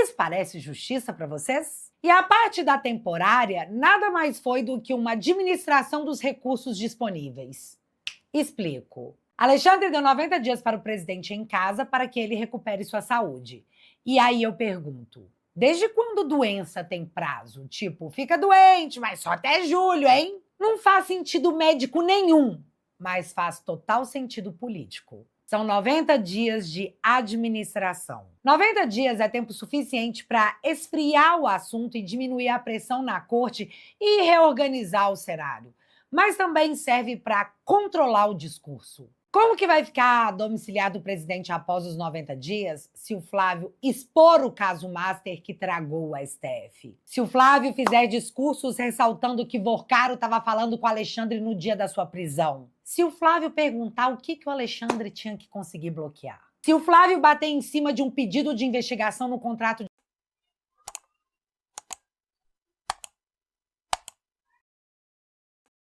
Isso parece justiça para vocês? E a parte da temporária nada mais foi do que uma administração dos recursos disponíveis. Explico. Alexandre deu 90 dias para o presidente em casa para que ele recupere sua saúde. E aí eu pergunto, desde quando doença tem prazo? Tipo, fica doente, mas só até julho, hein? Não faz sentido médico nenhum, mas faz total sentido político. São 90 dias de administração. 90 dias é tempo suficiente para esfriar o assunto e diminuir a pressão na corte e reorganizar o cenário. Mas também serve para controlar o discurso. Como que vai ficar domiciliado o presidente após os 90 dias se o Flávio expor o caso Master que tragou o STF? Se o Flávio fizer discursos ressaltando que Vorcaro estava falando com o Alexandre no dia da sua prisão? Se o Flávio perguntar o que o Alexandre tinha que conseguir bloquear? Se o Flávio bater em cima de um pedido de investigação no contrato